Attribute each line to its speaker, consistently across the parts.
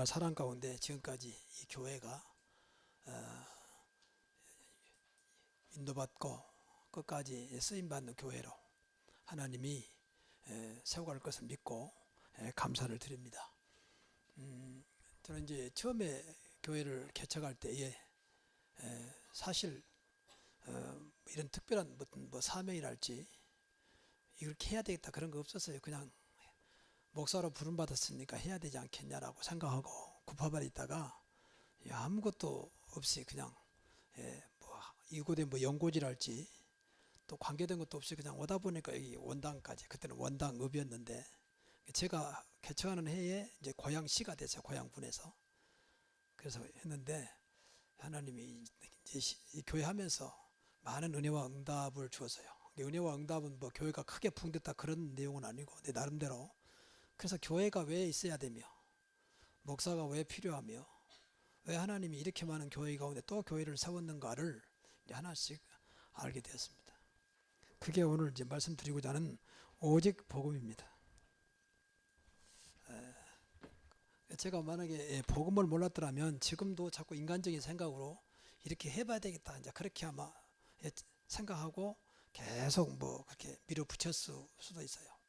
Speaker 1: 생활 사랑 가운데 지금까지 이 교회가 인도받고 끝까지 쓰임받는 교회로 하나님이 세워갈 것을 믿고 감사를 드립니다. 저는 이제 처음에 교회를 개척할 때에 사실 이런 특별한 뭐 사명이랄지 이렇게 해야 되겠다 그런 거 없었어요. 그냥 목사로 부름받았으니까 해야 되지 않겠냐라고 생각하고 구파발에 있다가 아무것도 없이 그냥 뭐 이곳에 뭐 연고지랄지 또 관계된 것도 없이 그냥 오다 보니까 여기 원당까지, 그때는 원당읍이었는데 제가 개척하는 해에 이제 고향시가 됐어요. 고향군에서. 그래서 했는데 하나님이 이제 이 교회 하면서 많은 은혜와 응답을 주었어요. 은혜와 응답은 뭐 교회가 크게 붕댔다 그런 내용은 아니고 내 나름대로. 그래서 교회가 왜 있어야 되며 목사가 왜 필요하며 왜 하나님이 이렇게 많은 교회 가운데 또 교회를 세웠는가를 이제 하나씩 알게 되었습니다. 그게 오늘 이제 말씀드리고자 하는 오직 복음입니다. 제가 만약에 복음을 몰랐더라면 지금도 자꾸 인간적인 생각으로 이렇게 해봐야 되겠다 이제 그렇게 아마 생각하고 계속 뭐 그렇게 밀어붙였을 수도 있어요.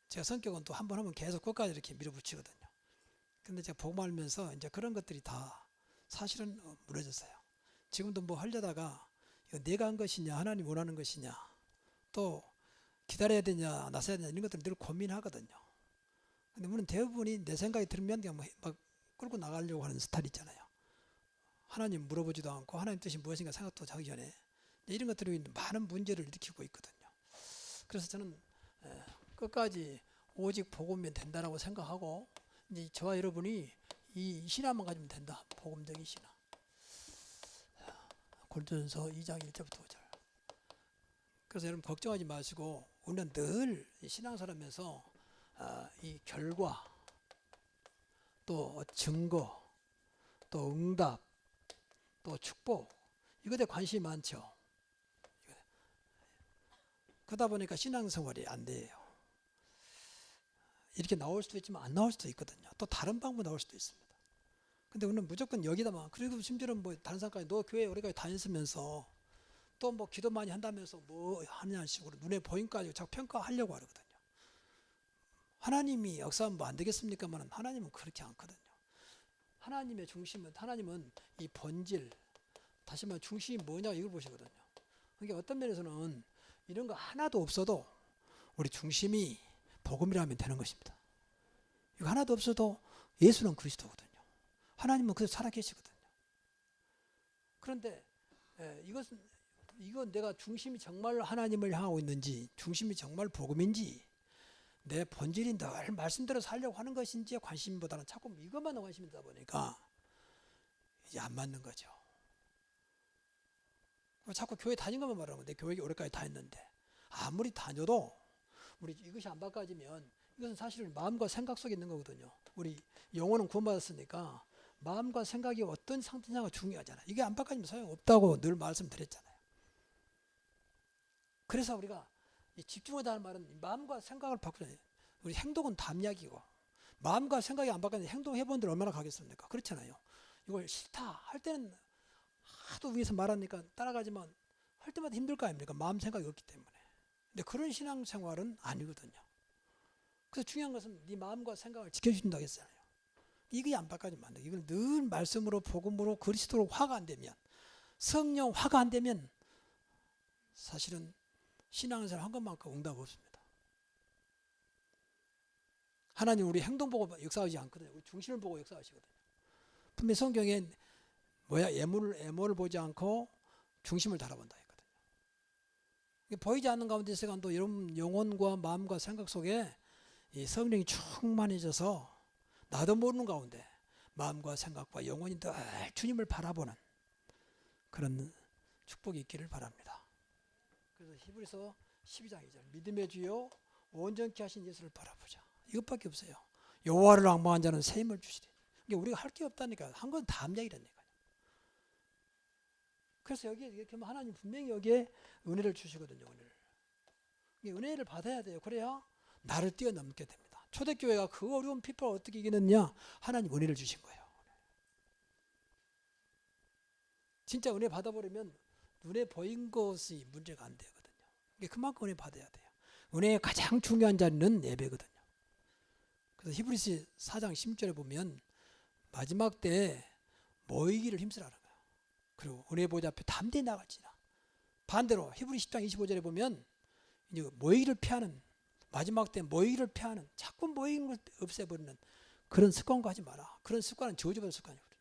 Speaker 1: 제가 성격은 또 한 번 하면 계속 끝까지 이렇게 밀어붙이거든요. 근데 제가 복음 알면서 이제 그런 것들이 다 사실은 무너졌어요. 지금도 뭐 하려다가 이거 내가 한 것이냐 하나님 원하는 것이냐 또 기다려야 되냐 나서야 되냐 이런 것들 늘 고민하거든요. 근데 우리는 대부분이 내 생각이 들면 그냥 막 끌고 나가려고 하는 스타일 있잖아요. 하나님 물어보지도 않고 하나님 뜻이 무엇인가 생각도 하기 전에 이런 것들이 많은 문제를 일으키고 있거든요. 그래서 저는 끝까지 오직 복음이면 된다라고 생각하고 이제 저와 여러분이 이 신앙만 가지면 된다. 복음적인 신앙. 고린도전서 2장 1절부터 5절. 그래서 여러분 걱정하지 마시고 우리는 늘 신앙생활하면서 이 결과 또 증거 또 응답 또 축복 이것에 관심이 많죠. 그러다 보니까 신앙생활이 안 돼요. 이렇게 나올 수도 있지만 안 나올 수도 있거든요. 또 다른 방법 나올 수도 있습니다. 근데 우리는 무조건 여기다만, 그리고 심지어는 뭐 다른 사람까지 너 교회 오래까지 다녔으면서 또 뭐 기도 많이 한다면서 뭐 하냐 식으로 눈에 보임까지 자꾸 평가하려고 하거든요. 하나님이 역사하면 뭐 안 되겠습니까만 하나님은 그렇게 않거든요. 하나님의 중심은, 하나님은 이 본질, 다시 말해 중심이 뭐냐 이걸 보시거든요. 그러니까 어떤 면에서는 이런 거 하나도 없어도 우리 중심이 복음이라면 되는 것입니다. 이거 하나도 없어도 예수는 그리스도거든요. 하나님은 그대로 살아계시거든요. 그런데 이건 내가 중심이 정말 하나님을 향하고 있는지, 중심이 정말 복음인지, 내 본질이 늘 말씀대로 살려고 하는 것인지에 관심보다는 자꾸 이것만 관심이 있다 보니까 이제 안 맞는 거죠. 자꾸 교회 다닌 것만 말하는 건데, 교회 오래까지 다녔는데 아무리 다녀도 우리 이것이 안 바꿔지면 이것은 사실은 마음과 생각 속에 있는 거거든요. 우리 영혼은 구원받았으니까 마음과 생각이 어떤 상태냐가 중요하잖아요. 이게 안 바꿔지면 소용없다고 늘 말씀드렸잖아요. 그래서 우리가 집중하다 는 말은 마음과 생각을 바꾸잖아요. 우리 행동은 담약이고 마음과 생각이 안 바뀌는데 행동해본 들 얼마나 가겠습니까? 그렇잖아요. 이걸 싫다 할 때는 하도 위에서 말하니까 따라가지만 할 때마다 힘들 거 아닙니까? 마음 생각이 없기 때문에. 근데 그런 신앙생활은 아니거든요. 그래서 중요한 것은 네 마음과 생각을 지켜주신다고 했잖아요. 이게 안 바꿔지면 안 돼. 이건 늘 말씀으로 복음으로 그리스도로 화가 안 되면, 성령 화가 안 되면 사실은 신앙생활 한 것만큼 응답 없습니다. 하나님 우리 행동 보고 역사하지 않거든요. 우리 중심을 보고 역사하시거든요. 분명히 성경에 애모를 보지 않고 중심을 달아본다 했거든요. 보이지 않는 가운데서 또 여러분 영혼과 마음과 생각 속에 이 성령이 충만해져서 나도 모르는 가운데 마음과 생각과 영혼이 늘 주님을 바라보는 그런 축복이 있기를 바랍니다. 그래서 히브리서 12장 2절 믿음의 주요 온전케 하신 예수를 바라보자. 이것밖에 없어요. 여호와를 앙망한 자는 새 힘을 주시리. 그러니까 우리가 할 게 없다니까. 한 건 담력이라니까요. 그래서 여기에 이렇게 하나님 분명히 여기에 은혜를 주시거든요. 은혜를 받아야 돼요. 그래야 나를 뛰어넘게 됩니다. 초대교회가 그 어려운 피폐를 어떻게 이기느냐? 하나님 은혜를 주신 거예요. 진짜 은혜 받아버리면 눈에 보인 것이 문제가 안 되거든요. 이게 그만큼 은혜 받아야 돼요. 은혜의 가장 중요한 자리는 예배거든요. 그래서 히브리서 4장 10절에 보면 마지막 때에 모이기를 힘쓰라는 거예요. 그리고 은혜 보좌 앞에 담대히 나갈지라. 반대로 히브리 10장 25절에 보면 이제 모이기를 피하는, 마지막 때 모이기를 피하는, 자꾸 모이는 걸 없애버리는 그런 습관과 하지 마라. 그런 습관은 저주받은 습관이거든요.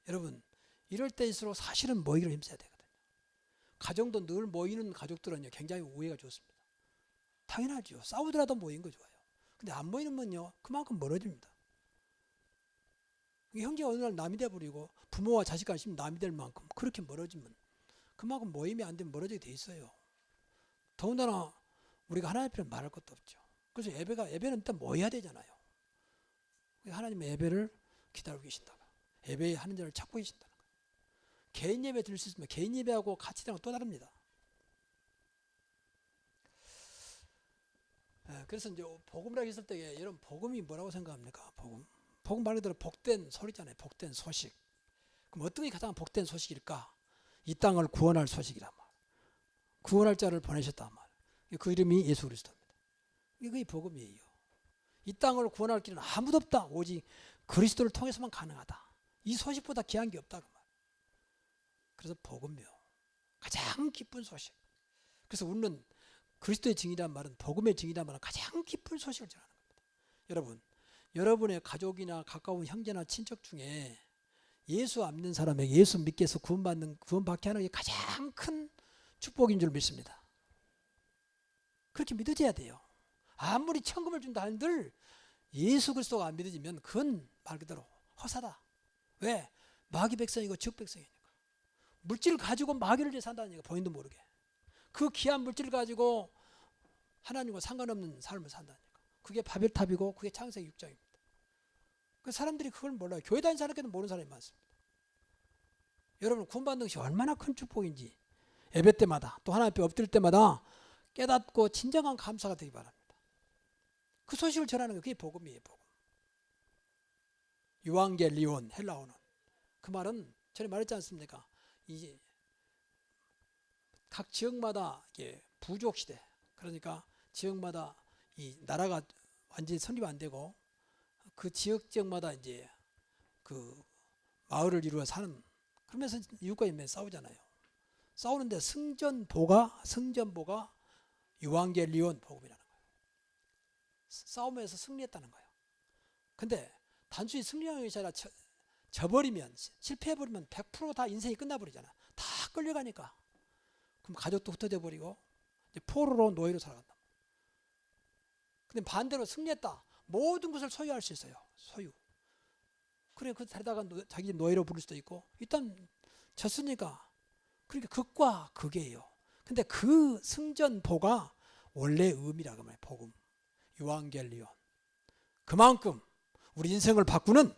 Speaker 1: 여러분, 이럴 때일수록 사실은 모이기를 힘써야 되거든요. 가정도 늘 모이는 가족들은요, 굉장히 우애가 좋습니다. 당연하죠. 싸우더라도 모이는 거 좋아요. 근데 안 모이면요, 그만큼 멀어집니다. 형제가 어느 날 남이 돼버리고 부모와 자식 간에 남이 될 만큼 그렇게 멀어지면 그만큼 모임이 안 되면 멀어지게 돼 있어요. 더군다나 우리가 하나님 앞에 말할 것도 없죠. 그래서 예배는 일단 모여야 되잖아요. 하나님의 예배를 기다리고 계신다고. 예배하는 자를 찾고 계신다는 거예요. 개인 예배 드릴 수 있으면 개인 예배하고 같이 되는 건 또 다릅니다. 그래서 이제 복음이라고 했을 때 여러분 복음이 뭐라고 생각합니까? 복음 말 그대로 복된 소리잖아요. 복된 소식. 그럼 어떤 게 가장 복된 소식일까? 이 땅을 구원할 소식이란 말. 구원할 자를 보내셨단 말. 그 이름이 예수 그리스도입니다. 이게 복음이에요. 이 땅을 구원할 길은 아무도 없다. 오직 그리스도를 통해서만 가능하다. 이 소식보다 귀한 게 없다 그 말. 그래서 복음이요. 가장 기쁜 소식. 그래서 우리는 그리스도의 증인이란 말은, 복음의 증인이란 말은 가장 기쁜 소식을 전하는 겁니다. 여러분, 여러분의 가족이나 가까운 형제나 친척 중에 예수 안 믿는 사람에게 예수 믿게 해서 구원받게 하는 게 가장 큰 축복인 줄 믿습니다. 그렇게 믿어져야 돼요. 아무리 천금을 준다 한들 예수 그리스도가 안 믿어지면 그건 말 그대로 허사다. 왜? 마귀 백성이고 지옥 백성이니까. 물질을 가지고 마귀를 위해 산다니까, 본인도 모르게. 그 귀한 물질을 가지고 하나님과 상관없는 삶을 산다니까. 그게 바벨탑이고 그게 창세기 6장입니다. 그 사람들이 그걸 몰라요. 교회 다니는 사람께도 모르는 사람이 많습니다. 여러분, 구원받는 것이 얼마나 큰 축복인지 예배 때마다 또 하나님 앞에 엎드릴 때마다 깨닫고 진정한 감사가 되기 바랍니다. 그 소식을 전하는 게 그게 복음이에요. 복음. 유앙겔리온, 헬라어는. 그 말은 전에 말했지 않습니까? 이제 각 지역마다 이게 부족 시대, 그러니까 지역마다 이 나라가 완전히 성립 안 되고 그 지역마다 이제 그 마을을 이루어 사는, 그러면서 이웃과 인면 싸우잖아요. 싸우는데 승전보가 유앙겔리온 복음이라는 거예요. 싸움에서 승리했다는 거예요. 근데 단순히 승리하는 것이 아니라 져버리면, 실패해버리면 100% 다 인생이 끝나버리잖아. 다 끌려가니까. 그럼 가족도 흩어져 버리고 이제 포로로 노예로 살아간다. 근데 반대로 승리했다. 모든 것을 소유할 수 있어요. 소유. 그래, 그 데려다가 자기 노예로 부를 수도 있고, 일단 졌으니까. 그러니까 극과 극이에요. 근데 그 승전보가 원래 의미라고 말해요. 복음. 유앙겔리온. 그만큼 우리 인생을 바꾸는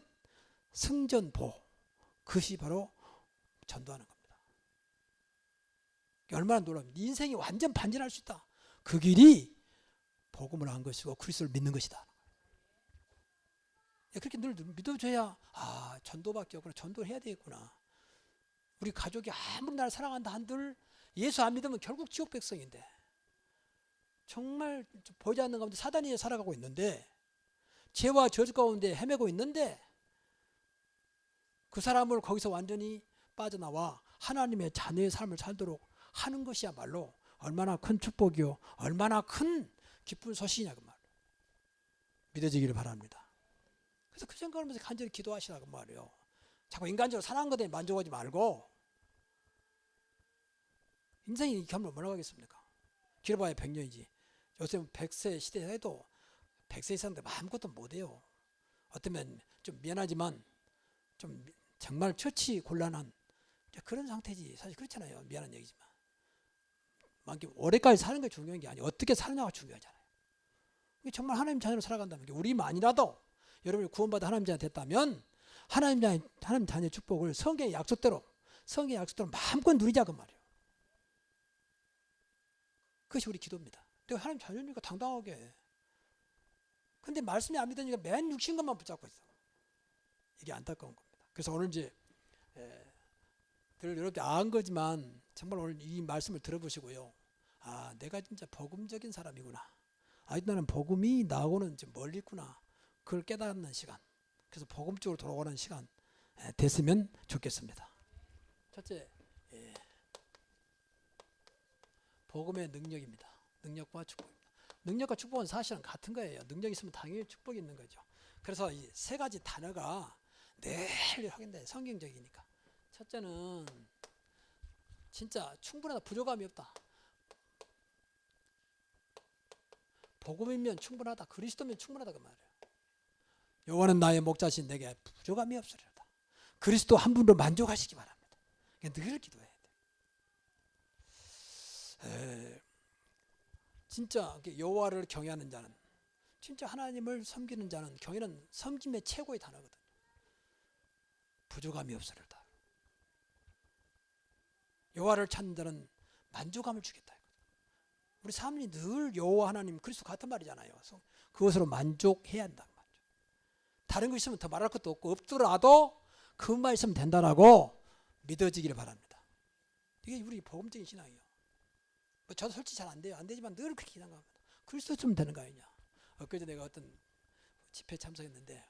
Speaker 1: 승전보. 그것이 바로 전도하는 겁니다. 얼마나 놀랍니다. 인생이 완전 반전할 수 있다. 그 길이 복음을 한 것이고 그리스도를 믿는 것이다. 그렇게 늘 믿어줘야, 아, 전도밖에 없구나. 전도를 해야 되겠구나. 우리 가족이 아무리 나를 사랑한다 한들 예수 안 믿으면 결국 지옥 백성인데, 정말 보이지 않는 가운데 사단이 살아가고 있는데, 죄와 저주 가운데 헤매고 있는데, 그 사람을 거기서 완전히 빠져나와 하나님의 자녀의 삶을 살도록 하는 것이야말로 얼마나 큰 축복이요, 얼마나 큰 기쁜 소식이냐 그 말. 믿어지기를 바랍니다. 그래서 그 생각을 하면서 간절히 기도하시라고 말이에요. 자꾸 인간적으로 사랑한 것에 만족하지 말고, 인생이 이렇게 하면 뭐라고 하겠습니까? 길어봐야 100년이지. 요새 100세 시대에도 100세 이상인데 아무것도 못해요. 어쩌면 좀 미안하지만 좀 정말 처치 곤란한 그런 상태지. 사실 그렇잖아요. 미안한 얘기지만. 오래까지 사는 게 중요한 게 아니에요. 어떻게 사느냐가 중요하잖아요. 정말 하나님 자녀로 살아간다는 게, 우리만이라도 여러분이 구원받아 하나님 자녀 됐다면 하나님 자녀의 축복을 성경의 약속대로 마음껏 누리자 그 말이에요. 그것이 우리 기도입니다. 내가 하나님 자녀니까 당당하게 근데 말씀이 안 믿으니까 맨 육신 것만 붙잡고 있어. 이게 안타까운 겁니다. 그래서 오늘 이제 늘 여러분들 안 거지만 정말 오늘 이 말씀을 들어보시고요. 아, 내가 진짜 복음적인 사람이구나. 아, 나는 복음이 나하고는 좀 멀리 있구나. 그걸 깨닫는 시간. 그래서 복음 쪽으로 돌아오는 시간 됐으면 좋겠습니다. 첫째, 복음의 능력입니다. 능력과 축복입니다. 능력과 축복은 사실은 같은 거예요. 능력이 있으면 당연히 축복이 있는 거죠. 그래서 이 세 가지 단어가 늘 확인돼요. 성경적이니까. 첫째는 진짜 충분하다. 부족함이 없다. 복음이면 충분하다. 그리스도면 충분하다 그 말이에요. 여호와는 나의 목자신 내게 부족함이 없으리로다. 그리스도 한 분으로 만족하시기 바랍니다. 늘 기도해야 돼요. 진짜 여호와를 경외하는 자는, 진짜 하나님을 섬기는 자는, 경외는 섬김의 최고의 단어거든요. 부족함이 없으리로다. 여호와를 찾는 자는 만족함을 주겠다. 우리 삶이 늘 여호와 하나님 그리스도 같은 말이잖아요. 그것으로 만족해야 한다. 다른 거 있으면 더 말할 것도 없고, 없더라도 그것만 있으면 된다라고 믿어지기를 바랍니다. 이게 우리 복음적인 신앙이에요. 저도 솔직히 잘 안 돼요. 안 되지만 늘 그렇게 기도합니다. 그리스도 좀 되는 거 아니냐. 엊그제 내가 어떤 집회에 참석했는데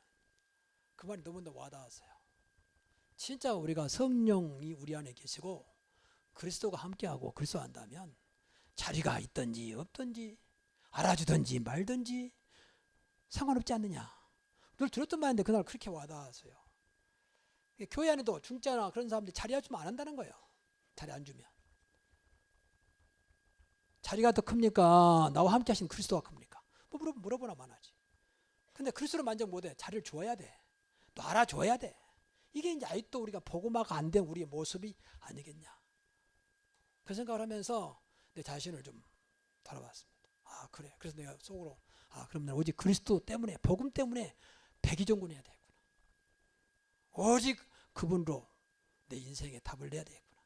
Speaker 1: 그 말이 너무너무 와닿았어요. 진짜 우리가 성령이 우리 안에 계시고 그리스도가 함께하고 그리스도 한다면 자리가 있든지 없든지 알아주든지 말든지 상관없지 않느냐. 늘 들었던 말인데 그날 그렇게 와닿았어요. 교회 안에도 중자나 그런 사람들이 자리 주면 안 한다는 거예요. 자리 안 주면. 자리가 더 큽니까? 나와 함께 하신 그리스도가 큽니까? 뭐 물어보나만 하지. 근데 그리스도를 만족 못해. 자리를 줘야 돼. 또 알아줘야 돼. 이게 이제 아직도 우리가 복음화가 안 된 우리의 모습이 아니겠냐. 그 생각을 하면서 내 자신을 좀 돌아봤습니다. 아, 그래. 그래서 내가 속으로, 아, 그럼 난 오직 그리스도 때문에, 복음 때문에 백의종군해야 되겠구나. 오직 그분으로 내 인생에 답을 내야 되겠구나.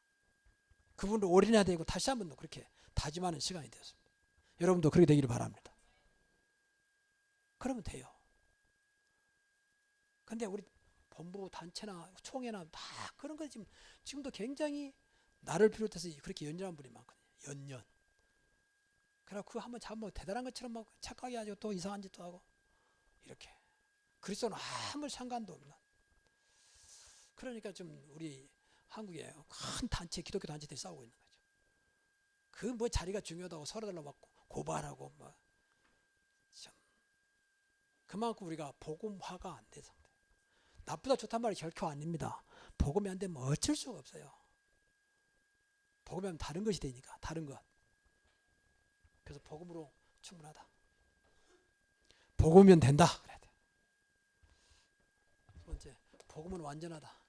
Speaker 1: 그분으로 올인해야 되고 다시 한번 더 그렇게 다짐하는 시간이 되었습니다. 여러분도 그렇게 되기를 바랍니다. 그러면 돼요. 근데 우리 본부 단체나 총회나 다 그런 거 지금도 굉장히 나를 비롯해서 그렇게 연연한 분이 많거든요. 연연. 그래서 그거 한번 잡으면 대단한 것처럼 막 착각이 아니고 또 이상한 짓도 하고 이렇게. 그리스도는 아무 상관도 없는. 그러니까 좀 우리 한국에 큰 단체, 기독교 단체들이 싸우고 있는 거죠. 그 뭐 자리가 중요하다고 서로들로 막 고발하고 막 참. 그만큼 우리가 복음화가 안 돼서. 나쁘다 좋단 말이 결코 아닙니다. 복음이 안 되면 어쩔 수가 없어요. 복음이 하면 다른 것이 되니까, 다른 것. 그래서 복음으로 충분하다. 복음이면 된다. 그래야 돼. 두 번째, 복음은 완전하다.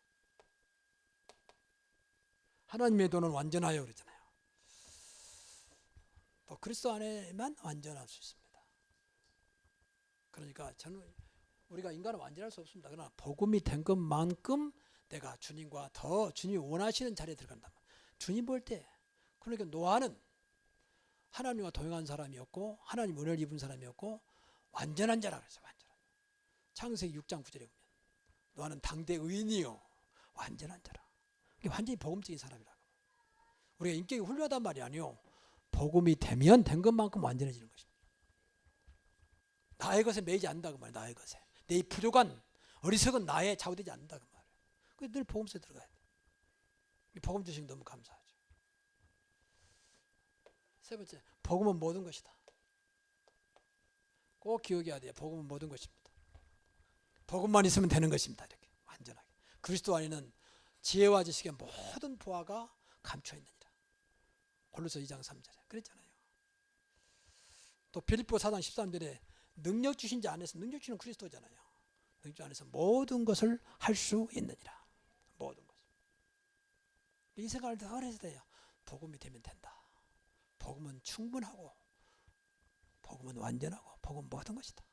Speaker 1: 하나님의 도는 완전하여 그러잖아요. 또 그리스도 안에만 완전할 수 있습니다. 그러니까 저는 우리가 인간은 완전할 수 없습니다. 그러나 복음이 된 것만큼 내가 주님과 더 주님이 원하시는 자리에 들어간다. 주님 볼 때, 그러니까 노아는 하나님과 동행한 사람이었고 하나님 은혜를 입은 사람이었고 완전한 자라 그랬어요. 완전한. 창세기 6장 9절에 보면 노아는 당대 의인이요 완전한 자라. 이게 완전히 복음적인 사람이라고. 우리가 인격이 훌륭하단 말이 아니요. 복음이 되면 된 것만큼 완전해지는 것입니다. 나의 것에 매이지 않는다 그 말이에요. 나의 것에. 내 부족한 어리석은 나에 좌우되지 않는다 그 말이에요. 그래서 늘 복음서에 들어가야 돼. 복음 주신 너무 감사하죠. 세 번째, 복음은 모든 것이다. 꼭 기억해야 돼요. 복음은 모든 것입니다. 복음만 있으면 되는 것입니다. 이렇게 완전하게. 그리스도 안에는 지혜와 지식의 모든 보화가 감춰 있느니라. 골로새 2장 3절에 그랬잖아요. 또 빌립보 4장 13절에 능력 주신 자 안에서, 능력 주시는 그리스도잖아요. 능력 안에서 모든 것을 할 수 있느니라. 모든 것. 이 생각을 더 해야 돼요. 복음이 되면 된다. 복음은 충분하고 복음은 완전하고 복음은 모든 것이다.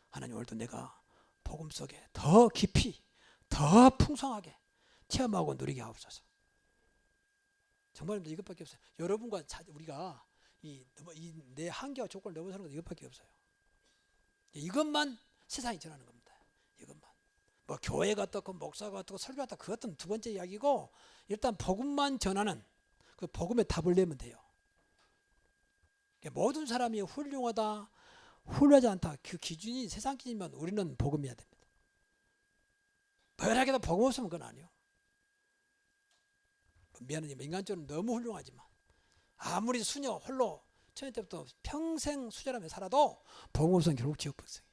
Speaker 1: 하나님 오늘도 내가 복음 속에 더 깊이 더 풍성하게 체험하고 누리게 하옵소서. 정말 이것밖에 없어요. 여러분과 우리가 내 한계와 조건을 넘어서는 것 이것밖에 없어요. 이것만 세상이 전하는 겁니다. 이것만. 뭐 교회가 어떻고 목사가 어떻고 설교가 어떻고 그것은 두 번째 이야기고, 일단 복음만 전하는 그 복음의 답을 내면 돼요. 모든 사람이 훌륭하다, 훌륭하지 않다, 그 기준이 세상 기준이면 우리는 복음이어야 됩니다. 뭐라해도 복음 없으면 그건 아니에요. 미안하지만 인간적으로 너무 훌륭하지만 아무리 수녀 홀로 처녀 때부터 평생 수절하며 살아도 복음 없으면 결국 지옥 백성이에요.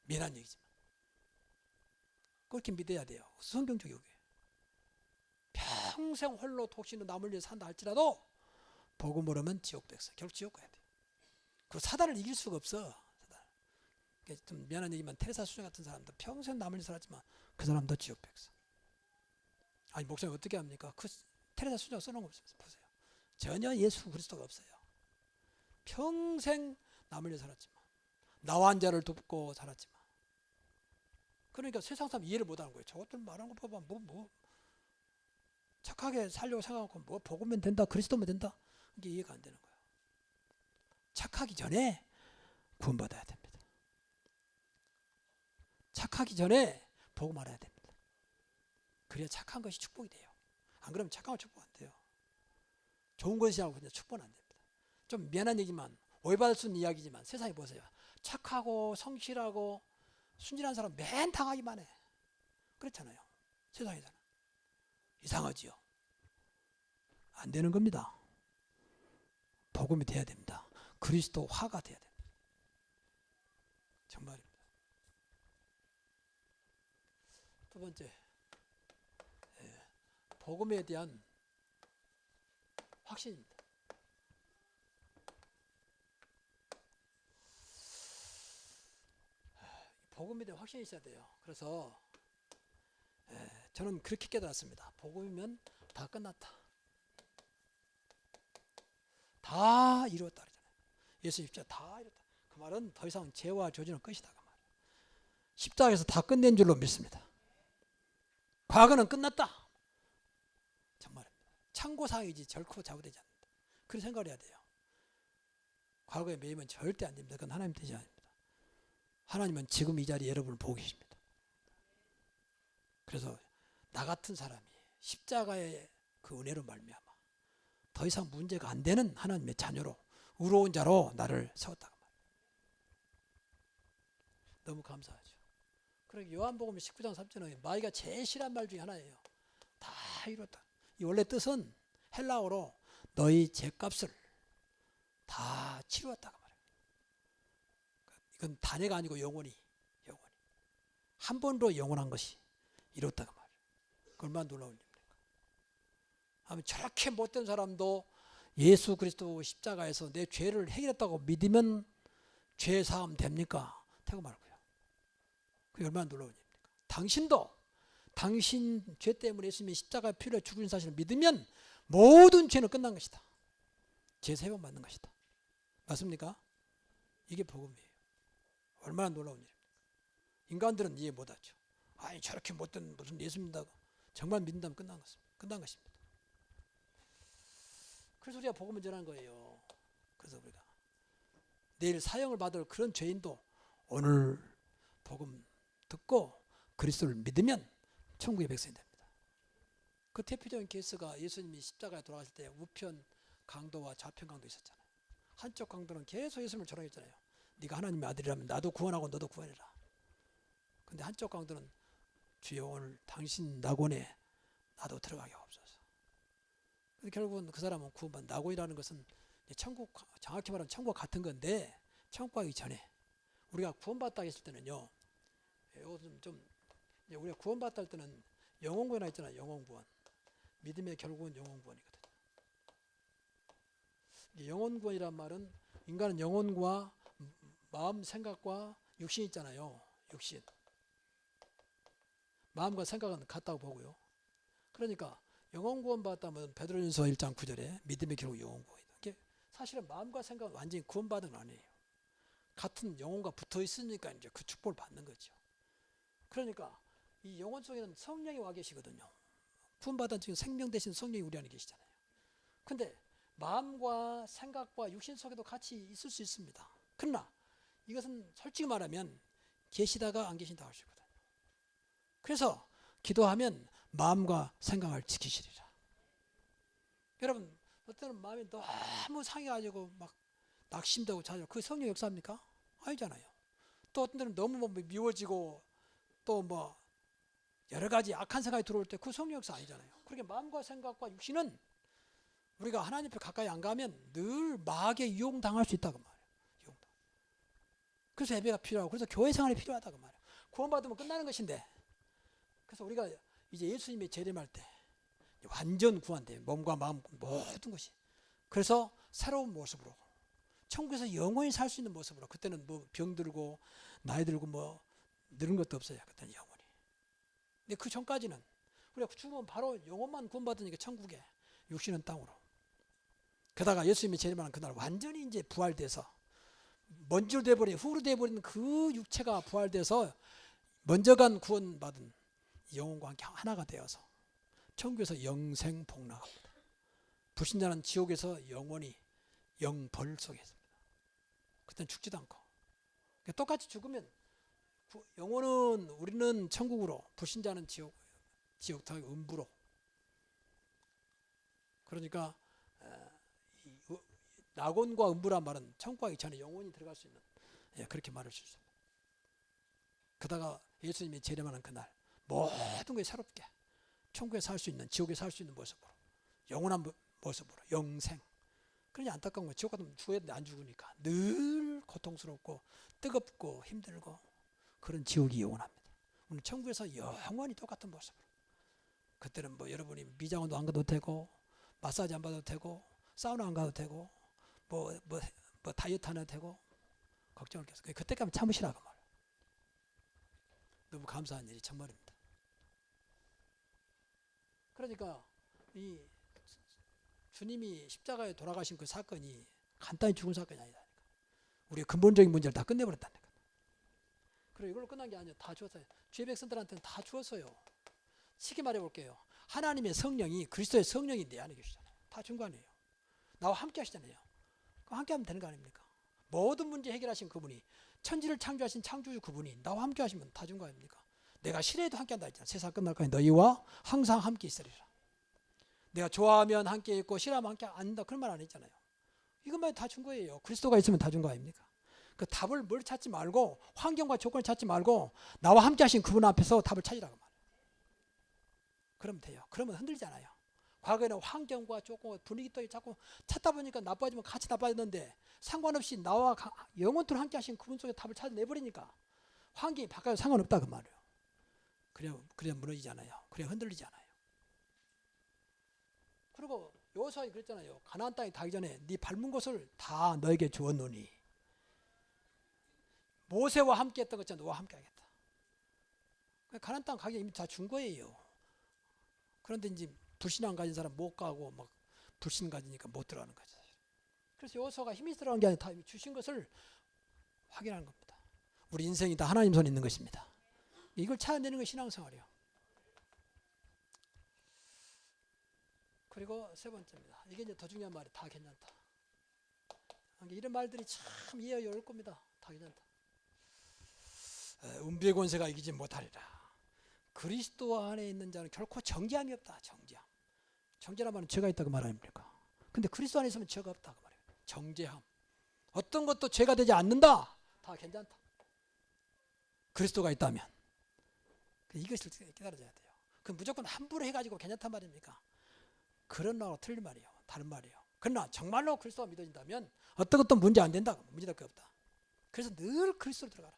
Speaker 1: 미안한 얘기지만 그렇게 믿어야 돼요. 성경적이에요. 평생 홀로 독신으로 남을 위해 산다 할지라도 복음 모르면 지옥 백성, 결국 지옥 가야 돼요. 그 사단을 이길 수가 없어. 사단. 좀 미안한 얘기지만 테레사 수녀 같은 사람도 평생 남을 위해 살았지만 그 사람도 지옥 백성. 아니 목사님 어떻게 합니까? 그 테레사 수녀 써놓은 거 보세요. 전혀 예수 그리스도가 없어요. 평생 남을 위해 살았지만, 나와 한 자를 돕고 살았지만, 그러니까 세상 사람 이해를 못하는 거예요. 저것들 말하는 거 봐봐, 뭐 착하게 살려고 생각하고 뭐 복음면 된다, 그리스도면 된다, 이게 이해가 안 되는 거예요. 착하기 전에 구원받아야 됩니다. 착하기 전에 복음 알아야 됩니다. 그래야 착한 것이 축복이 돼요. 안 그러면 착한 거 축복 안 돼요. 좋은 것이라고 그냥 축복은 안 됩니다. 좀 미안한 얘기만, 오해받을 수 있는 이야기지만 세상에 보세요. 착하고 성실하고 순진한 사람 맨 당하기만 해. 그렇잖아요. 세상에서는. 이상하지요. 안 되는 겁니다. 복음이 돼야 됩니다. 그리스도 화가 돼야 됩니다. 정말입니다. 두 번째, 복음에 대한 확신입니다. 복음에 대한 확신이 있어야 돼요. 그래서 저는 그렇게 깨달았습니다. 복음이면 다 끝났다. 다 이루었다 그러잖아요. 예수 십자가 다 이뤘다. 그 말은 더 이상 죄와 저주는 끝이다. 그 말. 십자가에서 다 끝낸 줄로 믿습니다. 과거는 끝났다. 정말입니다. 참고사항이지 결코 잘못되지 않는다. 그런 생각을 해야 돼요. 과거에 매이면 절대 안 됩니다. 그건 하나님 뜻이 아닙니다. 하나님은 지금 이 자리에 여러분을 보고 계십니다. 그래서 나 같은 사람이 십자가의 그 은혜로 말미암아 더 이상 문제가 안 되는 하나님의 자녀로, 의로운 자로 나를 세웠다고 말이에요. 너무 감사하죠. 그리고 요한복음 19장 3절은 마귀가 제일 싫어한 말 중에 하나예요. 다 이뤘다. 이 원래 뜻은 헬라어로 너희 죄값을 다 치루었다고 말이에요. 이건 단회가 아니고 영원히 한 번으로 영원한 것이 이뤘다고 말이에요. 얼마나 놀라운 일입니까? 아마 저렇게 못된 사람도 예수 그리스도 십자가에서 내 죄를 해결했다고 믿으면 죄 사함 됩니까? 되고 말고요. 그게 얼마나 놀라운 일입니까? 당신도 당신 죄 때문에 예수님이 십자가에 피로 죽으신 사실을 믿으면 모든 죄는 끝난 것이다. 죄 세번 받는 것이다. 맞습니까? 이게 복음이에요. 얼마나 놀라운 일입니까? 인간들은 이해 못하죠. 아니 저렇게 못된 무슨 예수 믿는다고 정말 믿는다면 끝난 것입니다. 그래서 우리가 복음을 전하는 거예요. 그래서 우리가 내일 사형을 받을 그런 죄인도 오늘 복음 듣고 그리스도를 믿으면 천국의 백성이 됩니다. 그 대표적인 케이스가 예수님이 십자가에 돌아가실 때 우편 강도와 좌편 강도 있었잖아요. 한쪽 강도는 계속 예수님을 조롱했잖아요. 네가 하나님의 아들이라면 나도 구원하고 너도 구원해라. 근데 한쪽 강도는 주여 오늘 당신 낙원에 나도 들어가게 없어서. 근데 결국은 그 사람은 구원받는, 낙원이라는 것은 천국, 정확히 말하면 천국과 같은 건데 천국 가기 전에 우리가 구원받다 했을 때는요. 이것은 좀 우리가 구원받다 할 때는 영혼구원 있잖아요. 영혼구원. 믿음의 결국은 영혼구원이거든요. 영혼구원이란 말은 인간은 영혼과 마음, 생각과 육신이 있잖아요. 육신. 마음과 생각은 같다고 보고요. 그러니까 영혼구원 받았다면 베드로전서 1장 9절에 믿음의 결국 영혼구원이다. 이게 사실은 마음과 생각은 완전히 구원받은 건 아니에요. 같은 영혼과 붙어 있으니까 이제 그 축복을 받는 거죠. 그러니까 이 영혼 속에는 성령이 와 계시거든요. 구원받은 지금 생명 대신 성령이 우리 안에 계시잖아요. 근데 마음과 생각과 육신 속에도 같이 있을 수 있습니다. 그러나 이것은 솔직히 말하면 계시다가 안 계신다 할 수 있거든요. 그래서 기도하면 마음과 생각을 지키시리라. 여러분 어떤 마음이 너무 상해가지고 막 낙심되고 자주 그 성령 역사입니까? 아니잖아요. 또 어떤 때는 너무 뭐 미워지고 또 뭐 여러 가지 악한 생각이 들어올 때 그 성령 역사 아니잖아요. 그렇게 마음과 생각과 육신은 우리가 하나님 앞에 가까이 안 가면 늘 마귀에 유혹당할 수 있다고 말이에요. 유혹당. 그래서 예배가 필요하고 그래서 교회 생활이 필요하다고 말이에요. 구원받으면 끝나는 것인데 그래서 우리가 이제 예수님이 재림할 때 완전 구원돼요. 몸과 마음 모든 것이. 그래서 새로운 모습으로 천국에서 영원히 살 수 있는 모습으로 그때는 뭐 병들고 나이 들고 뭐 늙은 것도 없어요. 그때는 영원히. 근데 그 전까지는 우리가 죽으면 바로 영혼만 구원받으니까 천국에 육신은 땅으로. 게다가 예수님이 재림하는 그날 완전히 이제 부활돼서 먼지로 돼버린 후로 돼버린 그 육체가 부활돼서 먼저 간 구원받은 영혼과 함께 하나가 되어서 천국에서 영생 복락합니다. 불신자는 지옥에서 영원히 영벌 속에 있습니다. 그때는 죽지도 않고 똑같이 죽으면 영혼은 우리는 천국으로 불신자는 지옥 음부로. 그러니까 낙원과 음부란 말은 천국 가기 전에 영혼이 들어갈 수 있는 그렇게 말할 수 있습니다. 그러다가 예수님이 재림하는 그날 모든 게 새롭게 천국에 살 수 있는 지옥에 살 수 있는 모습으로 영원한 모습으로 영생. 그러니 안타까운 거예요. 지옥 같으면 죽어야 되는데 안 죽으니까 늘 고통스럽고 뜨겁고 힘들고 그런 지옥이 영원합니다. 오늘 천국에서 영원히 똑같은 모습으로. 그때는 뭐 여러분이 미장원도 안 가도 되고 마사지 안 받아도 되고 사우나 안 가도 되고 뭐 다이어트 안 해도 되고 걱정을 계속. 그때까지 참으시라고 말. 너무 감사한 일이 정말입니다. 그러니까 이 주님이 십자가에 돌아가신 그 사건이 간단히 죽은 사건이 아니다니까. 우리의 근본적인 문제를 다 끝내버렸다니까. 그리고 이걸로 끝난 게 아니에요. 다 주었어요. 주의 백성들한테는 다 주었어요. 쉽게 말해볼게요. 하나님의 성령이 그리스도의 성령이 내 안에 계시잖아요. 다 준 거 아니에요. 나와 함께 하시잖아요. 그럼 함께 하면 되는 거 아닙니까? 모든 문제 해결하신 그분이 천지를 창조하신 창조주 그분이 나와 함께 하시면 다 준 거 아닙니까? 내가 싫어해도 함께 한다 했잖아. 세상 끝날까지 너희와 항상 함께 있으리라. 내가 좋아하면 함께 있고 싫어하면 함께 안 한다. 그런 말 안 했잖아요. 이것만 다 준 거예요. 그리스도가 있으면 다 준 거 아닙니까? 그 답을 뭘 찾지 말고 환경과 조건을 찾지 말고 나와 함께 하신 그분 앞에서 답을 찾으라고 말해요. 그러면 돼요. 그러면 흔들잖아요. 과거에는 환경과 조건, 분위기 또 자꾸 찾다 보니까 나빠지면 같이 나빠졌는데 상관없이 나와 영원토록 함께 하신 그분 속에 답을 찾아내버리니까 환경이 바뀌어도 상관없다 그 말이에요. 그래야 무너지잖아요. 그래야 흔들리잖아요. 그리고 여호수아가 그랬잖아요. 가나안 땅에 닿기 전에 네 밟은 곳을 다 너에게 주었노니 모세와 함께 했던 것처럼 너와 함께 하겠다. 가나안 땅 가기 이미 다 준 거예요. 그런데 이제 불신앙 가진 사람 못 가고 막 불신 가지니까 못 들어가는 거죠. 그래서 여호수아가 힘이 들어간 게 아니라 다 주신 것을 확인하는 겁니다. 우리 인생이 다 하나님 손에 있는 것입니다. 이걸 찾아내는 게 신앙생활이에요. 그리고 세 번째입니다. 이게 이제 더 중요한 말이 다 괜찮다. 이런 말들이 참 이해하기 어려울 겁니다. 다 괜찮다. 은비의 권세가 이기지 못하리라. 그리스도 안에 있는 자는 결코 정죄함이 없다. 정죄함. 정죄란 말은 죄가 있다고 말 아닙니까? 근데 그리스도 안에 있으면 죄가 없다고 말해요. 정죄함. 어떤 것도 죄가 되지 않는다. 다 괜찮다. 그리스도가 있다면. 이것을 깨달아져야 돼요. 그 무조건 함부로 해가지고 괜찮단 말입니까? 그런 말하고 틀린 말이에요. 다른 말이에요. 그러나 정말로 그리스도가 믿어진다면 어떤 것도 문제 안 된다. 문제될 게 없다. 그래서 늘 그리스도로 들어가라.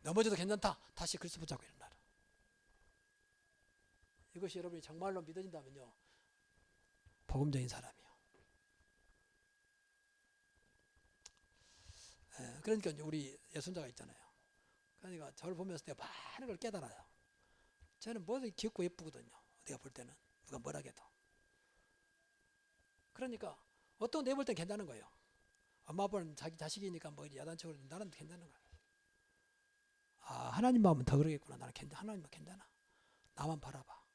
Speaker 1: 넘어져도 괜찮다. 다시 그리스도 붙잡고 일어나라. 이것이 여러분이 정말로 믿어진다면요. 복음적인 사람이요. 그러니까 이제 우리 예손자가 있잖아요. 그러니까 저를 보면서 내가 많은 걸 깨달아요. 저는 뭐든 귀엽고 예쁘거든요. 내가 볼 때는 누가 뭐라 해도. 그러니까 어떤 내 볼 땐 괜찮은 거예요. 엄마 아빠는 자기 자식이니까 뭐 야단치고 나는 괜찮은 거예요. 아, 하나님 마음은 더 그러겠구나. 나는 하나님 마음 괜찮아. 나만 바라봐.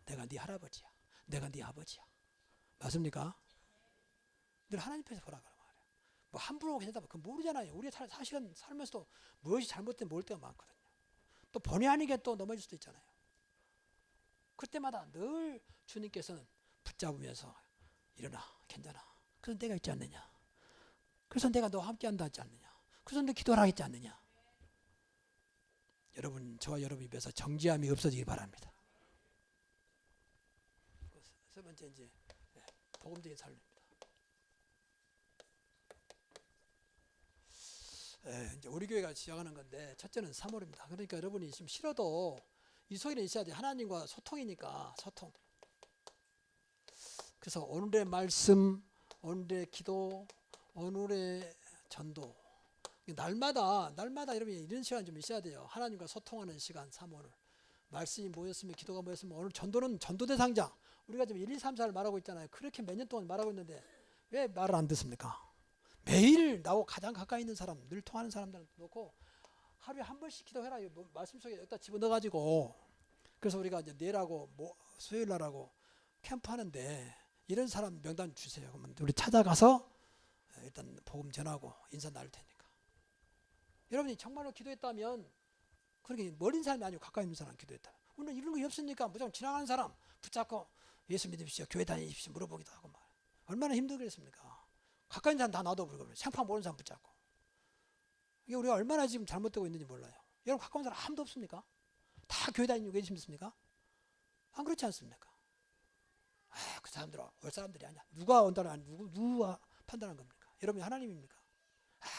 Speaker 1: 내가 네 할아버지야. 내가 네 아버지야. 맞습니까? 늘 하나님 앞에서 보라 그러면 말이에요. 뭐 함부로 괜찮다 그 모르잖아요. 우리가 사실은 살면서도 무엇이 잘못된 모를 때가 많거든요. 또 본의 아니게 또 넘어질 수도 있잖아요. 그때마다 늘 주님께서는 붙잡으면서 일어나 괜찮아. 그래서 내가 있지 않느냐. 그래서 내가 너와 함께 한다 하지 않느냐. 그래서 너 기도하라 했지 않느냐. 여러분 저와 여러분 입에서 정죄함이 없어지기 바랍니다. 세 번째 이제 복음적인 삶입니다. 이제 우리 교회가 시작하는 건데 첫째는 사모입니다. 그러니까 여러분이 지금 싫어도 이 속에는 있어야 돼. 하나님과 소통이니까 소통. 그래서 오늘의 말씀, 오늘의 기도, 오늘의 전도 날마다 여러분이 이런 시간 좀 있어야 돼요. 하나님과 소통하는 시간 사모를. 말씀이 모였으면 기도가 모였으면 오늘 전도는 전도 대상자. 우리가 지금 1, 2, 3, 4를 말하고 있잖아요. 그렇게 몇 년 동안 말하고 있는데 왜 말을 안 듣습니까? 매일 나하고 가장 가까이 있는 사람, 늘 통하는 사람들을 놓고 하루에 한 번씩 기도해라. 말씀 속에 여기다 집어넣어가지고 그래서 우리가 이제 내일하고 수요일 날하고 캠프하는데 이런 사람 명단 주세요. 그러면 우리 찾아가서 일단 복음 전하고 인사 나눌 테니까. 여러분이 정말로 기도했다면 그렇게 멀린 사람이 아니고 가까이 있는 사람 기도했다. 오늘 이런 거 없으니까 무조건 지나가는 사람 붙잡고 예수 믿으십시오. 교회 다니십시오. 물어보기도 하고 말. 얼마나 힘들겠습니까? 가까이 있는 사람 다 놔둬버리고 생판 모르는 사람 붙잡고. 이게 우리가 얼마나 지금 잘못되고 있는지 몰라요. 여러분 가까운 사람 아무도 없습니까? 다 교회 다니고 계십니까? 안 그렇지 않습니까? 그 사람들은 올 사람들이 아니야. 누가 온다는 아니 누가 판단한 겁니까? 여러분이 하나님입니까?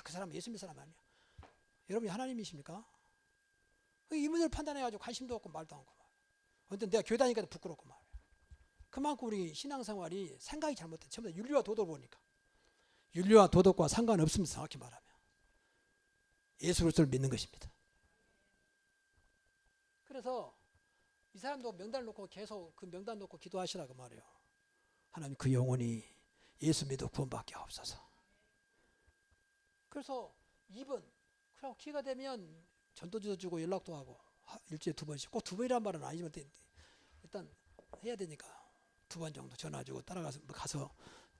Speaker 1: 그 사람은 예수 믿는 사람 아니야. 여러분이 하나님이십니까? 이 문제를 판단해가지고 관심도 없고 말도 않고 말. 근데 내가 교회 다니니까 부끄럽고 말. 그만큼 우리 신앙생활이 생각이 잘못돼. 전부 다 윤리와 도덕을 보니까. 윤리와 도덕과 상관없습니다. 정확히 말하면. 예수 그리스도를 믿는 것입니다. 그래서 이 사람도 명단을 놓고 계속 그 명단 놓고 기도하시라고 말해요. 하나님 그 영혼이 예수 믿어 구원받게 하옵소서. 그래서 2번 그럼 기회가 되면 전도지도 주고 연락도 하고 일주일에 2번씩 꼭 2번이란 말은 아니지만 일단 해야 되니까 2번 정도 전화 주고 따라가서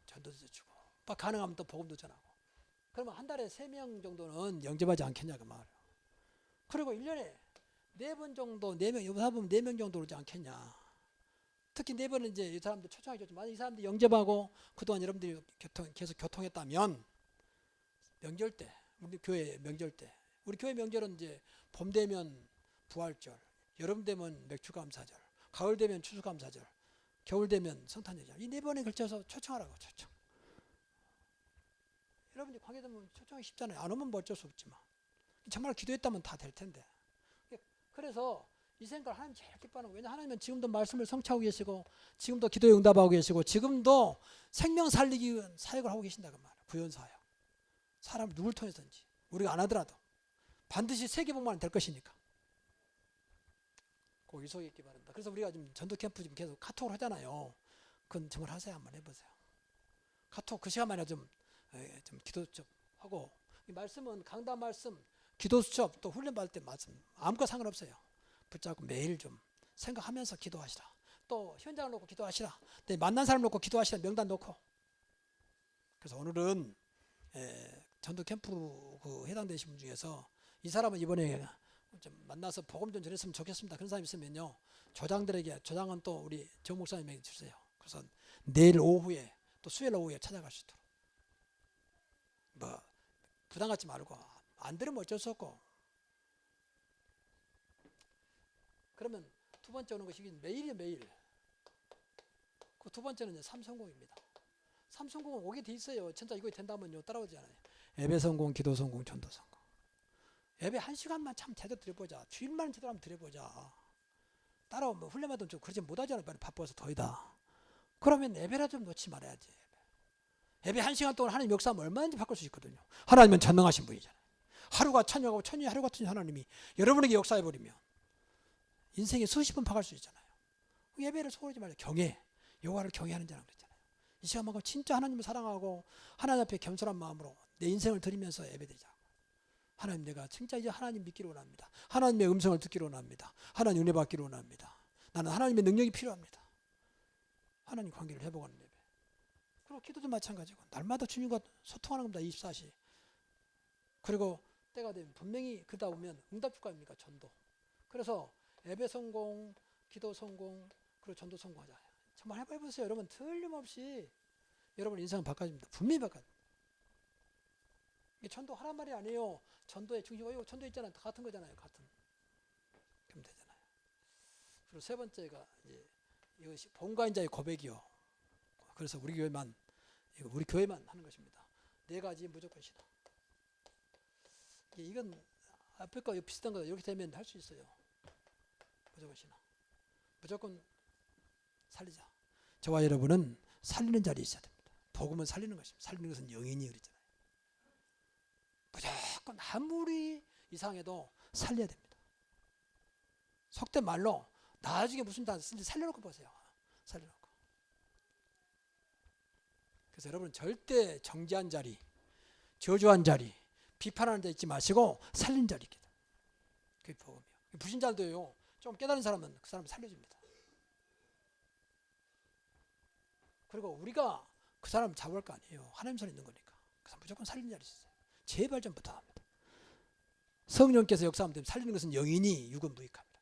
Speaker 1: 전도지도 주고 가능하면 또 복음도 전하고 그러면 한 달에 3명 정도는 영접하지 않겠냐 그 말이에요. 그리고 1년에 4번 정도 4명 여기서 보면 4명 정도 오지 않겠냐. 특히 4번은 이제 이 사람들 초청하기 좋지만 이 사람들이 영접하고 그동안 여러분들이 계속 교통했다면 명절 때 우리 교회 명절 때 우리 교회 명절은 이제 봄 되면 부활절, 여름 되면 맥주감사절, 가을 되면 추수감사절, 겨울 되면 성탄절. 이 4번에 걸쳐서 초청하라고 초청. 여러분이 관계되면 초청하기 쉽잖아요. 안 오면 뭐 어쩔 수 없지만 정말 기도했다면 다 될 텐데. 그래서 이 생각을 하나님 제일 기뻐하는 거예요. 왜냐하면 하나님은 지금도 말씀을 성취하고 계시고 지금도 기도에 응답하고 계시고 지금도 생명 살리기 위한 사역을 하고 계신다고 말이에요. 구원 사역. 사람 누굴 통해서든지 우리가 안 하더라도 반드시 세계복만은 될 것이니까 꼭 이속에 있기 바랍니다. 그래서 우리가 지금 전도 캠프 지금 계속 카톡을 하잖아요. 그건 정말 하세요. 한번 해보세요. 카톡 그 시간만에 좀 기도 좀 하고 이 말씀은 강단 말씀 기도 수첩 또 훈련 받을 때 말씀 아무것도 상관없어요. 붙잡고 매일 좀 생각하면서 기도하시라. 또 현장을 놓고 기도하시라. 또 만난 사람 놓고 기도하시라. 명단 놓고. 그래서 오늘은 전도 캠프 그 해당되신 분 중에서 이 사람은 이번에 좀 만나서 복음 좀 전했으면 좋겠습니다. 그런 사람 있으면요. 조장은 또 우리 정 목사님에게 주세요. 그래서 내일 오후에 또 수요일 오후에 찾아갈 수 있도록. 뭐 부담 갖지 말고 안 들으면 어쩔 수 없고. 그러면 두 번째 오는 것이 매일이에요. 매일. 그 두 번째는 이제 삼성공입니다. 삼성공은 오게 돼 있어요. 진짜 이거 된다면요. 따라오지 않아요. 예배 성공, 기도 성공, 전도 성공. 예배 1시간만 참 제대로 드려보자. 주일만 제대로 한번 드려보자. 따라오면 훈련받으면 좀 그러지 못하잖아요. 바빠서 더이다. 그러면 예배라 좀 놓지 말아야지. 예배 1시간 동안 하나님 역사하면 얼마든지 바꿀 수 있거든요. 하나님은 전능하신 분이잖아요. 하루가 천년하고 천년이 하루 같은 하나님이 여러분에게 역사해버리면 인생에 수십 번 박을 수 있잖아요. 예배를 소홀하지 말고 경외, 여호와를 경외하는 자라고 그랬잖아요. 이 시간만큼 진짜 하나님을 사랑하고 하나님 앞에 겸손한 마음으로 내 인생을 드리면서 예배드리자. 하나님 내가 진짜 이제 하나님 믿기로 원합니다. 하나님의 음성을 듣기로 원합니다. 하나님 은혜 받기로 원합니다. 나는 하나님의 능력이 필요합니다. 하나님 관계를 회복하는 예배. 그리고 기도도 마찬가지고 날마다 주님과 소통하는 겁니다. 24시. 그리고 때가 되면 분명히 그러다 보면 응답주가 아닙니까? 전도. 그래서 예배 성공, 기도 성공, 그리고 전도 성공하자. 정말 해보세요. 여러분 틀림없이 여러분 인생은 바꿔집니다. 분명히 바꿔집니다. 이게 전도 하란 말이 아니에요. 전도의 중심, 이거 전도 있잖아요. 같은 거잖아요. 같은. 그럼 되잖아요. 그리고 세 번째가 이제 이것이 본가인 자의 고백이요. 그래서 우리 교회만 하는 것입니다. 네 가지 무조건이다. 이건 앞에 거 비슷한 거 이렇게 되면 할 수 있어요. 무조건 신앙. 무조건 살리자. 저와 여러분은 살리는 자리에 있어야 됩니다. 복음은 살리는 것입니다. 살리는 것은 영인이 그랬잖아요. 무조건 아무리 이상해도 살려야 됩니다. 속된 말로 나중에 무슨 다 살려놓고 보세요. 살려놓고. 그래서 여러분 절대 정죄한 자리, 저주한 자리, 비판하는 데 있지 마시고 살린 자리입니다. 그게 복음이에요. 불신자들도요. 좀 깨달은 사람은 그 사람을 살려줍니다. 그리고 우리가 그 사람을 잡을 거 아니에요. 하나님 손에 있는 거니까. 그래서 무조건 살리는 자리 있어요. 제발 좀 부탁합니다. 성령께서 역사하면 살리는 것은 영이니 육은 무익합니다.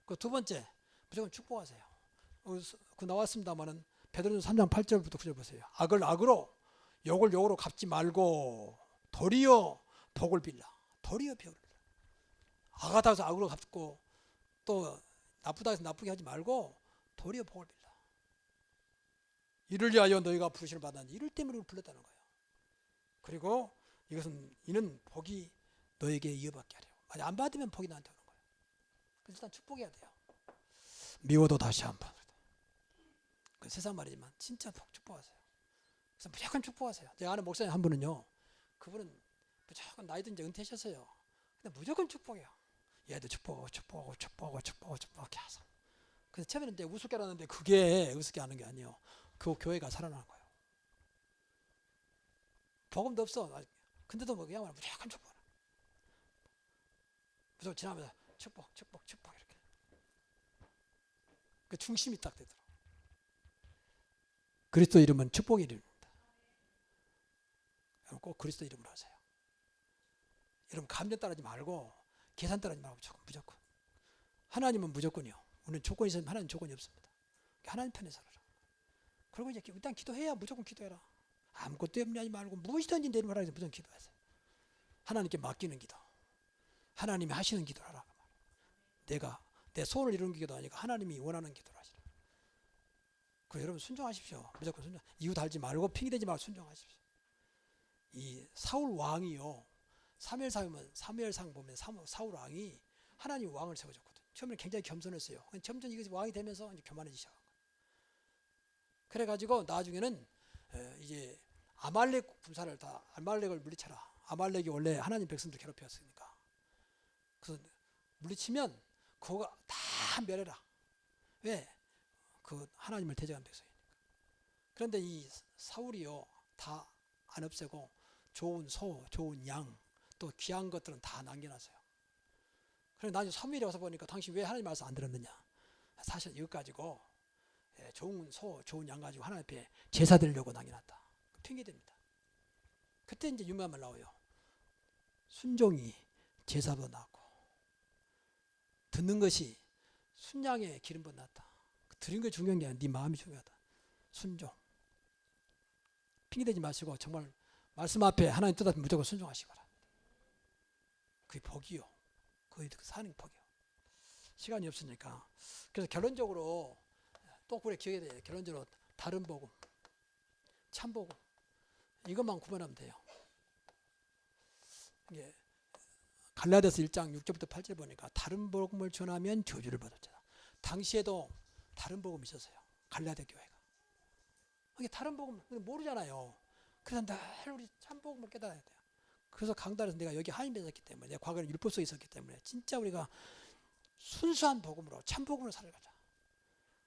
Speaker 1: 그 두 번째, 무조건 축복하세요. 그 나왔습니다만은 베드로전서 3장 8절부터 9절 보세요. 악을 악으로 욕을 욕으로 갚지 말고 도리어 복을 빌라. 도리어 복을 빌라. 악하다 해서 악으로 갚고 또 나쁘다 해서 나쁘게 하지 말고 도리어 복을 빌라. 이를 위하여 너희가 부르심을 받았는지 이를 때문에 우리를 불렀다는 거예요. 그리고 이는 복이 너에게 이어받게 하려고. 만약 안 받으면 복이 나한테 오는 거예요. 그래서 일단 축복해야 돼요. 미워도 다시 한 번. 그 세상 말이지만 진짜 축복하세요. 그래서 무조건 축복하세요. 제가 아는 목사님 한 분은요. 그분은 무조건 나이도 이제 은퇴하셨어요. 근데 무조건 축복해요. 얘도 축복하고 계속. 그래서 처음에는 이제 우습게 하는데 그게 우습게 하는 게 아니에요. 그 교회가 살아나는 거예요. 복음도 없어. 근데도 뭐 그냥 무조건 축복하라. 무조건 지나면서 축복 이렇게. 그 중심이 딱 되더라고요. 그리스도 이름은 축복의 이름입니다. 꼭 그리스도 이름으로 하세요. 여러분 감정 따르지 말고 계산 따르지 말고 무조건. 하나님은 무조건이요. 우리는 조건이 있으면 하나님 조건이 없습니다. 하나님 편에 살아라. 그리고 이제 일단 기도해야 무조건 기도해라. 아무것도 염려하지 말고 무엇이든지 내 이름으로 하라. 무조건 기도하세요. 하나님께 맡기는 기도. 하나님이 하시는 기도를 하라. 내가 내 소원을 이루는 기도 아니고 하나님이 원하는 기도를 하시라. 그 여러분 순종하십시오. 무조건 순종. 이유 달지 말고 핑계대지 말고 순종하십시오. 이 사울 왕이요. 사무엘상 보면 사울 왕이 하나님 왕을 세워줬거든요. 처음에 굉장히 겸손했어요. 점점 이것이 왕이 되면서 이제 교만해지기 시작한 거예요. 그래가지고 나중에는 이제 아말렉을 물리쳐라. 아말렉이 원래 하나님 백성들 괴롭혔으니까. 그래서 물리치면 그거 다 멸해라. 왜? 그 하나님을 대적한 백성이니까. 그런데 이 사울이요 다 안 없애고 좋은 소, 좋은 양, 또 귀한 것들은 다 남겨놨어요. 그래서 나중에 사무엘이 와서 보니까 당신 왜 하나님 말씀 안 들었느냐? 사실 이것 가지고 좋은 소, 좋은 양 가지고 하나님 앞에 제사 드리려고 남겨놨다. 핑계됩니다. 그때 이제 유명한 말 나와요. 순종이 제사보다 낫고 듣는 것이 순양의 기름보다 낫다. 드린 게 중요한 게 아니라 네 마음이 중요하다. 순종. 핑계대지 마시고 정말 말씀 앞에 하나님 뜻 앞에 무조건 순종하시기 바랍니다. 그게 복이요. 그게 사는 복이요. 시간이 없으니까. 그래서 결론적으로 또 그래 기억해야 돼요. 결론적으로 다른 복음, 참 복음 이것만 구분하면 돼요. 이게 갈라디아서 1장 6절부터 8절 보니까 다른 복음을 전하면 저주를 받았잖아. 당시에도 다른 복음이 있었어요. 갈라디아 교회가. 이게 다른 복음 모르잖아요. 그래서 늘 우리 참 복음을 깨달아야 돼요. 그래서 강단에서 내가 여기 하나님에 있었기 때문에 내가 과거에 율법 속에 있었기 때문에 진짜 우리가 순수한 복음으로 참 복음으로 살아가자.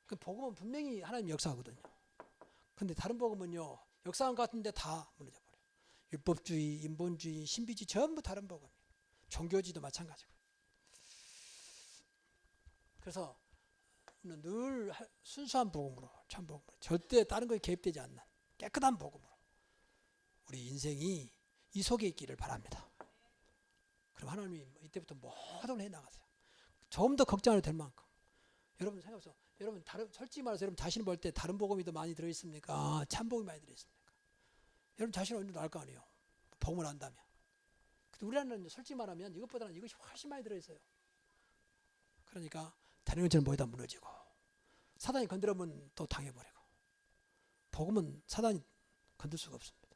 Speaker 1: 그 복음은 분명히 하나님 역사하거든요. 근데 다른 복음은요 역사한 것 같은데 다 무너져 버려요. 율법주의, 인본주의, 신비주의 전부 다른 복음이에요. 종교주의도 마찬가지고. 그래서 늘 순수한 복음으로 참 복음으로 절대 다른 거에 개입되지 않는 깨끗한 복음으로 우리 인생이 이 속에 있기를 바랍니다. 그럼 하나님이 이때부터 모든 걸 해나가세요. 좀 더 걱정 안 해도 될 만큼. 여러분 생각해보세요. 여러분 솔직히 말해서 여러분 자신을 볼 때 다른 복음이 더 많이 들어있습니까? 참 복음이 많이 들어있습니까? 여러분 자신을 어느 정도 알 거 아니에요. 복음을 안다면. 근데 우리나라는 솔직히 말하면 이것보다는 이것이 훨씬 많이 들어있어요. 그러니까 다른 것처럼 보이다 무너지고 사단이 건드려면 또 당해버리고 복음은 사단이 건들 수가 없습니다.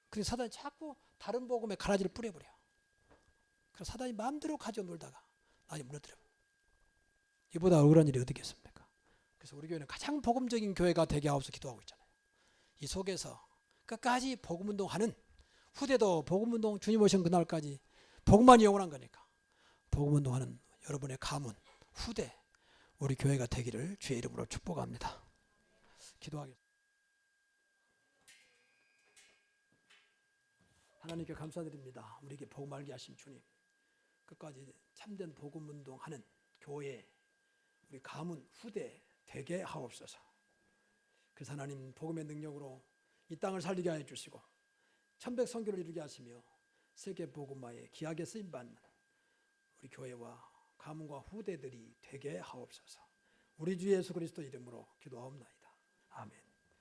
Speaker 1: 그래서 사단이 자꾸 다른 복음에 가라지를 뿌려버려. 그래서 사단이 마음대로 가지고 놀다가 나중에 무너뜨려. 이보다 억울한 일이 어디 있겠습니까? 그래서 우리 교회는 가장 복음적인 교회가 되게 하옵소서 기도하고 있잖아요. 이 속에서 끝까지 복음운동하는 후대도 복음운동 주님 오신 그날까지 복음만이 영원한 거니까 복음운동하는 여러분의 가문 후대 우리 교회가 되기를 주의 이름으로 축복합니다. 기도하겠습니다. 하나님께 감사드립니다. 우리에게 복음 알게 하신 주님, 끝까지 참된 복음운동하는 교회 우리 가문 후대 되게 하옵소서. 그래서 하나님 복음의 능력으로 이 땅을 살리게 하여 주시고 천백 선교를 이루게 하시며 세계 복음화에 귀하게 쓰임 받는 우리 교회와 가문과 후대들이 되게 하옵소서. 우리 주 예수 그리스도 이름으로 기도하옵나이다. 아멘.